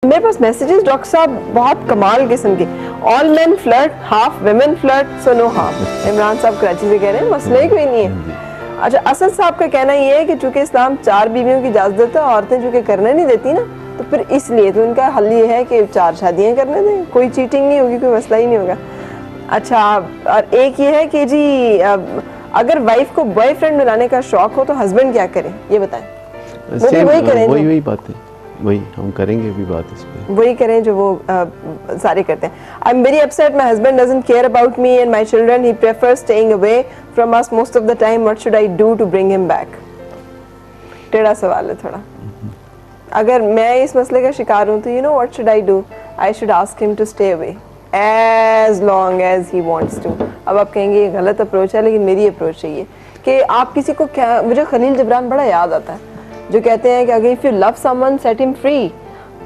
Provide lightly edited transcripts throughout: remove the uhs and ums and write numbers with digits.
मेरे पास messages doctor साहब बहुत कमाल किस्म के, all men flirt half women flirt so no half. Imran साहब कराची से कह रहे हैं मसला ही कोई नहीं है। अच्छा, असद साहब का कहना ये है कि चूंकि इस्लाम 4 बीवियों की इजाजत देता है, औरतें चूंकि करने नहीं देती ना, तो फिर इसलिए तो इनका हल ये है कि 4 शादियां करने दें, कोई चीटिंग नहीं होगी, कोई मसला ही नहीं होगा। अच्छा, और एक ये है कि जी अगर वाइफ को बॉयफ्रेंड बनाने का शौक हो तो हस्बैंड क्या करे, ये बताएं। वही करें, वही बात है, वही हम करेंगे भी बात इस पे, वही करें जो वो सारे करते हैं। I am very upset, my husband doesn't care about me and my children, he prefers staying away from us most of the time, what should I do to bring him back. टेढ़ा सवाल है थोड़ा। अगर मैं इस मसले का शिकार हूं तो you know what should I do, I should ask him to stay away as long as he wants to. अब आप कहेंगे ये गलत अप्रोच है, लेकिन मेरी अप्रोच है ये कि आप किसी को क्या, मुझे खलील जिब्रान बड़ा याद आता है जो कहते हैं कि अगर if you love someone set him free,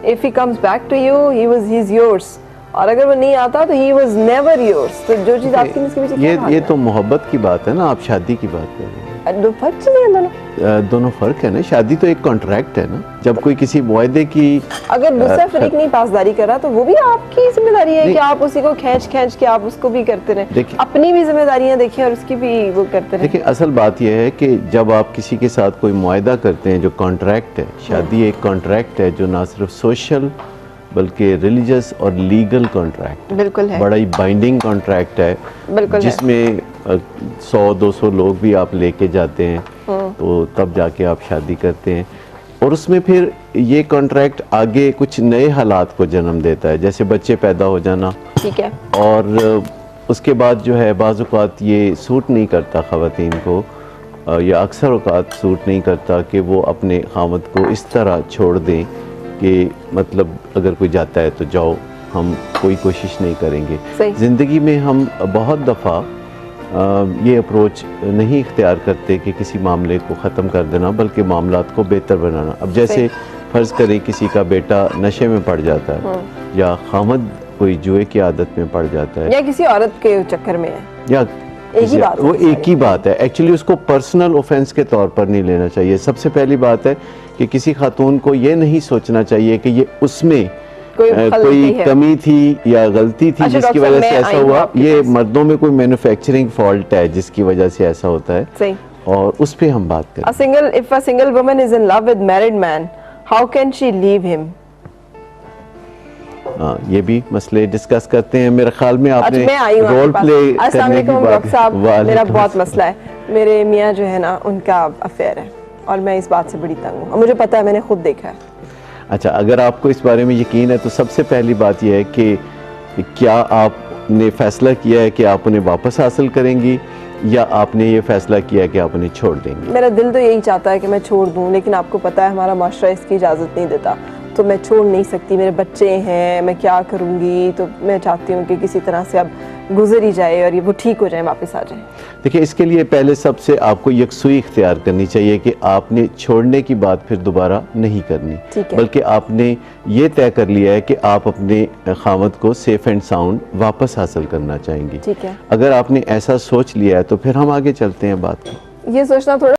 if he comes back to you he is yours, और अगर वो नहीं आता तो ही वाज नेवर योर्स। तो जो चीज आपकी इसके पीछे ये तो मोहब्बत की बात है ना, आप शादी की बात कर रहे हैं। दो फर्क नहीं है, दोनों फर्क है ना। शादी तो एक कॉन्ट्रैक्ट है ना, जब कोई किसी मुआहदे की अगर दूसरा फरीक नहीं पासदारी कर रहा तो वो भी आपकी जिम्मेदारी है कि आप उसी को खींच के आप उसको भी करते रहे, अपनी भी जिम्मेदारियां देखें और उसकी भी वो करते रहे। देखिए, असल बात यह है कि जब आप किसी के साथ कोई मुआहदा करते हैं जो कॉन्ट्रैक्ट है, शादी एक कॉन्ट्रैक्ट है जो ना सिर्फ सोशल बल्कि रिलीजियस और लीगल कॉन्ट्रैक्ट बिल्कुल है, बड़ा ही बाइंडिंग कॉन्ट्रैक्ट है, बिल्कुल जिसमें 100-200 लोग भी आप लेके जाते हैं, तो तब जाके आप शादी करते हैं। और उसमें फिर ये कॉन्ट्रैक्ट आगे कुछ नए हालात को जन्म देता है, जैसे बच्चे पैदा हो जाना, ठीक है, और उसके बाद जो है बाज़ औक़ात ये सूट नहीं करता ख़वातीन को, या अक्सर औक़ात सूट नहीं करता कि वो अपने ख़ावंद को इस तरह छोड़ दें कि मतलब अगर कोई जाता है तो जाओ, हम कोई कोशिश नहीं करेंगे। ज़िंदगी में हम बहुत दफ़ा ये अप्रोच नहीं इख्तियार करते कि किसी मामले को ख़त्म कर देना, बल्कि मामलात को बेहतर बनाना। अब जैसे फ़र्ज़ करें किसी का बेटा नशे में पड़ जाता है, या ख़ावंद कोई जुए की आदत में पड़ जाता है, या किसी औरत के चक्कर में है, या वो एक ही बात है। एक्चुअली उसको पर्सनल ऑफेंस के तौर पर नहीं लेना चाहिए। सबसे पहली बात है कि किसी खातून को ये नहीं सोचना चाहिए कि ये उसमें कोई कमी थी या गलती थी जिसकी वजह से ऐसा हुआ। ये मर्दों में कोई मैन्युफैक्चरिंग फॉल्ट है जिसकी वजह से ऐसा होता है, सही, और उस पे हम बात करें। If a single woman is in love with married man, how can she leave him? ये भी मसले डिस्कस करते हैं। मेरे ख्याल में आपने रोल प्ले करने की बात साहब, मेरा बहुत मसला है, मेरे मियाँ जो है ना उनका अफेयर है और मैं इस बात से बड़ी तंग हूँ, मुझे पता है, मैंने खुद देखा है। अच्छा, अगर आपको इस बारे में यकीन है तो सबसे पहली बात यह है कि क्या आपने फैसला किया है कि आप उन्हें वापस हासिल करेंगी, या आपने ये फैसला किया है कि आप उन्हें छोड़ देंगी? मेरा दिल तो यही चाहता है कि मैं छोड़ दूं, लेकिन आपको पता है हमारा माशरा इसकी इजाज़त नहीं देता, तो मैं छोड़ नहीं सकती। मेरे बच्चे हैं, मैं क्या करूँगी, तो मैं चाहती हूँ कि किसी तरह से अब गुजर ही जाए और ये वो ठीक हो जाए, वापस आ जाए। देखिए, इसके लिए पहले सबसे आपको यकसुई इख्तियार करनी चाहिए कि आपने छोड़ने की बात फिर दोबारा नहीं करनी, बल्कि आपने ये तय कर लिया है कि आप अपने ख़ावंद को सेफ एंड साउंड वापस हासिल करना चाहेंगी। ठीक है, अगर आपने ऐसा सोच लिया है तो फिर हम आगे चलते हैं बात। ये सोचना थोड़ा